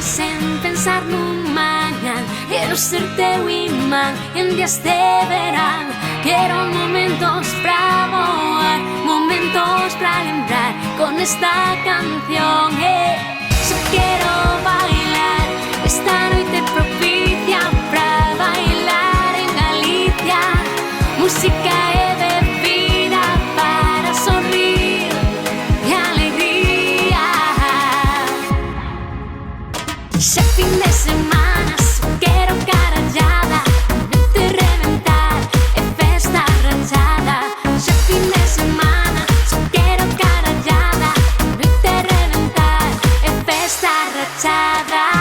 sen pensar nun mañán. Quero ser teu imán en días de verán. Quero momentos pra voar, momentos pra lembrar con esta canción. Só quero bailar esta noite propicia pra bailar en Galicia. Música e bebida para sonrir e alegría. Xa fin de semana, só quero carallada, noite reventar e festa rachada. Xa fin de semana, só quero carallada, noite reventar e festa rachada.